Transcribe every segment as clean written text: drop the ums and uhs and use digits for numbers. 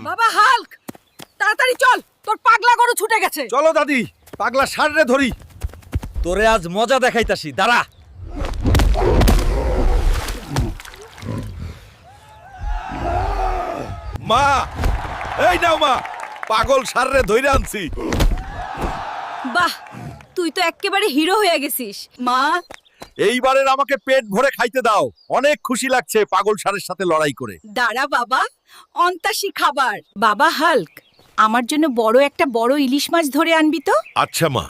বাবা হাল্ক, তাড়াতাড়ি চল, তোর পাগলা গরু ছুটে গেছে। চলো দাদি, পাগলা ষাঁড়রে ধরি। তোরে আজ মজা দেখাইতাছি, দাঁড়া। মা, এই নাও মা, পাগল ষাঁড়রে ধইরে আনছি। বাহ, তুই তো এক্কেবারে হিরো হয়ে গেছিস। মা, এইবারের আমাকে পেট ভরে খাইতে দাও। অনেক খুশি লাগছে পাগল ষাঁড়ের সাথে লড়াই করে। দাঁড়া বাবা, অন্তাসী খাবার। বাবা হাল্ক, আমার জন্য বড় ইলিশ মাছ ধরে আনবি তো। আচ্ছা মা,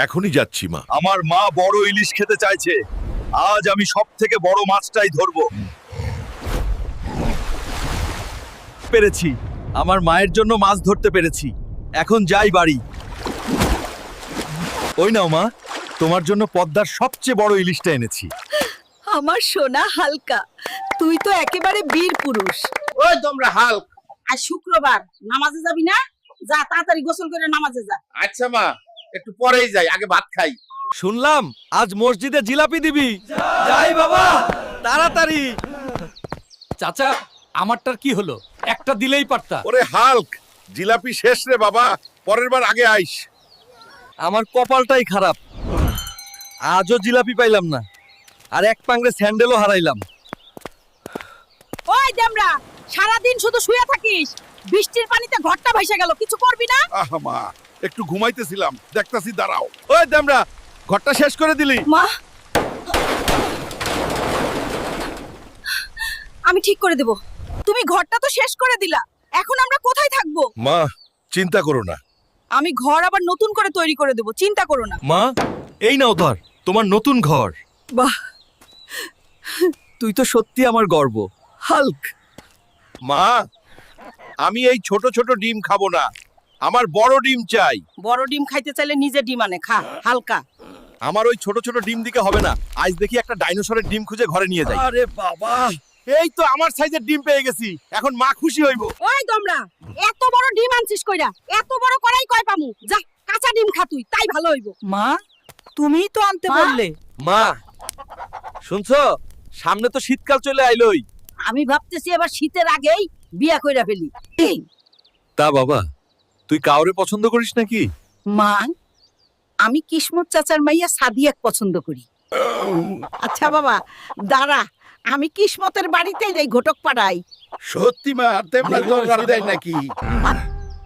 এখনই যাচ্ছি মা। আমার মা বড় ইলিশ খেতে চাইছে। আজ আমি সব থেকে বড় মাছটাই ধরবো। পেরেছি, আমার মায়ের জন্য মাছ ধরতে পেরেছি। এখন যাই বাড়ি। ওই নাও মা, তোমার জন্য পদ্মার সবচেয়ে বড় ইলিশটা এনেছি। আমার সোনা হালকা, তুই তো একেবারে বীর পুরুষ। ওই তোমরা হাল্ক, আজ শুক্রবার, নামাজে যাবি না? যা তাড়াতাড়ি গোসল করে নামাজে যা। আচ্ছা মা, একটু পরেই যাই, আগে ভাত খাই। শুনলাম আজ মসজিদে জিলাপি দিবি। যাই বাবা, তাড়াতাড়ি। চাচা, আমারটার কি হলো? একটা দিলেই পারতা। ওরে হাল্ক, জিলাপি শেষ রে বাবা, পরের বার আগে আইস। আমার কপালটাই খারাপ, আজও জিলাপি পাইলাম না, আর এক পাংড়ে স্যান্ডেলও হারাইলাম। ওই দেমরা, সারাদিন শুধু শুয়ে থাকিস, বৃষ্টির পানিতে ঘরটা ভাইসা গেল, কিছু করবি না? আহা মা, একটু ঘুমাইতেছিলাম, দেখতাছি, দাঁড়াও। ওই দেমরা, ঘরটা শেষ করে দিলি। মা, আমি ঠিক করে দেব। তুমি ঘরটা তো শেষ করে দিলা, এখন আমরা কোথায় থাকবো? মা, চিন্তা করো না। আমি ঘর আবার নতুন করে তৈরি করে দেব, চিন্তা করো না। মা, এই নাও ধর তোমার নতুন ঘর। বাহ, তুই তো সত্যি আমার গর্ব, হাল্ক। মা, আমি এই ছোট ছোট ডিম খাবো না, আমার বড় ডিম চাই। বড় ডিম খাইতে চাইলে নিজে ডিম আনে খা, হালকা। আমার ওই ছোট ছোট ডিম দিকে হবে না, আজ দেখি একটা ডাইনোসরের ডিম খুঁজে ঘরে নিয়ে যাই। আরে বাবা, এই তো আমার সাইজের ডিম পেয়ে গেছি, এখন মা খুশি হইব। ওই তোমরা, এত বড় ডিম আনছিস কইরা? এত বড় করাই কয় পামু? যা, কাঁচা ডিম খা তুই, তাই ভালো হইব। মা, তুমিই তো আনতে বললে। মা শুনছো, সামনে তো শীতকাল চলে আইলোই। আমি ভাবতেছি এবার শীতের আগেই বিয়া কইরা ফেলি। তা বাবা, তুই কাউরে পছন্দ করিস নাকি? মা, আমি কিসমত চাচার মাইয়া সাদিয়াক পছন্দ করি। আচ্ছা বাবা, দাঁড়া, আমি কিসমতের বাড়িতে যাই, ঘটক পাড়াই। সত্যি মা, তেমন দরকার দেয় নাকি?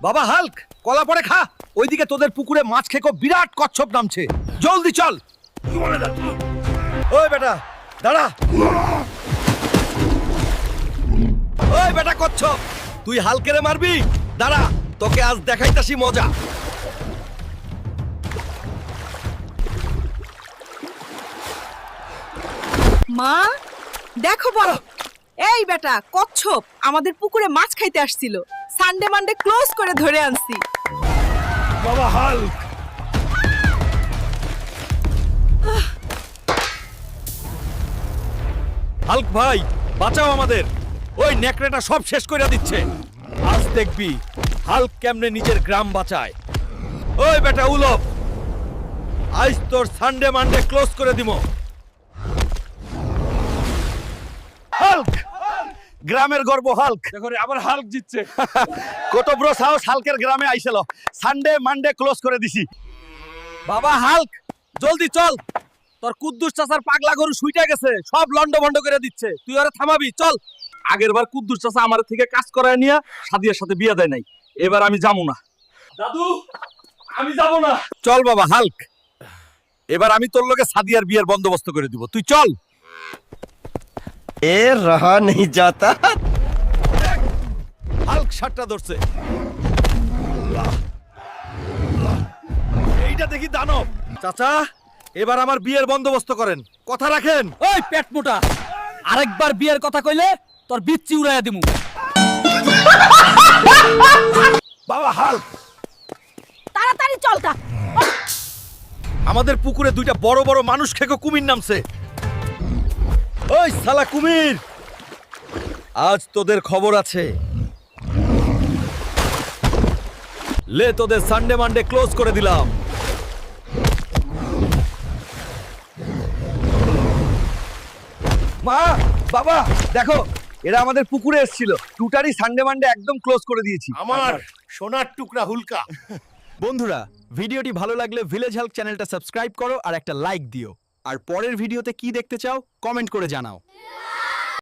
বাবা হাল্ক, কলা পরে খা। ওইদিকে তোদের পুকুরে মাছ খেকো বিরাট কচ্ছপ নামছে, জলদি চল। ওই বেটা দাঁড়া। ওই বেটা কচ্ছপ, তুই হালকেরে মারবি? দাঁড়া, তোকে আজ দেখাইতাছি মজা। মা, দেখো বড়, এই বেটা কচ্ছপ আমাদের পুকুরে মাছ খাইতে আসছিল। সানডে মানডে ক্লোজ করে ধরে আনছি। বাবা হাল্ক, হাল্ক ভাই বাঁচাও আমাদের, ওই নেকড়েটা সব শেষ করে দিচ্ছে। আজ দেখবি হাল্ক কেমনে নিজের গ্রাম বাঁচায়। ওই বেটা উলপ, আজ তোর সানডে মানডে ক্লোজ করে দিমো। হাল্ক, গ্রামের গর্ব হাল্ক। দেখো রে, আবার হাল্ক জিতছে। কত বড় সাহস হাল্কের গ্রামে আইছিল। সানডে মানডে ক্লোজ করে দিছি। বাবা হাল্ক, জলদি চল, তোর কুদ্দুস চাচার পাগলা গরু শুইটা গেছে, সব লন্ড ভন্ড করে দিচ্ছে। তুই ওরে থামাবি, চল। আগের বার কুদ্দুস চাচা আমার থেকে কাজ করায় নিয়া সাদিয়ার সাথে বিয়ে দেয় নাই, এবার আমি যাবো না। দাদু, আমি যাব না। চল বাবা হাল্ক, এবার আমি তোর লগে সাদিয়ার বিয়ের বন্দোবস্ত করে দিব, তুই চল। ए रहा नहीं जाता। হাল্ক শাটটা ধরছে। এইটা দেখি দানব। চাচা, এবার আমার বিয়ের বন্দোবস্ত করেন, কথা রাখেন। ওই পেট মোটা, আরেকবার বিয়ের কথা কইলে তোর বিচ্ছি উড়াইয়া দিমু। বাবা হাল্ক, তাড়াতাড়ি চল তা। আমাদের পুকুরে দুইটা বড় বড় মানুষ খেকো কুমির নামছে। ওই শালা কুমির, আজ তোদের খবর আছে। লে, তোদের সানডে মানডে ক্লোজ করে দিলাম। মা, বাবা দেখো, এরা আমাদের পুকুরে এসেছিল টুটারি সানডে মানডে একদম ক্লোজ করে দিয়েছি। আমার সোনার টুকরা হুলকা। বন্ধুরা, ভিডিওটি ভালো লাগলে ভিলেজ হেল্প চ্যানেলটা সাবস্ক্রাইব করো আর একটা লাইক দিও। আর পরের ভিডিওতে কি দেখতে চাও কমেন্ট করে জানাও।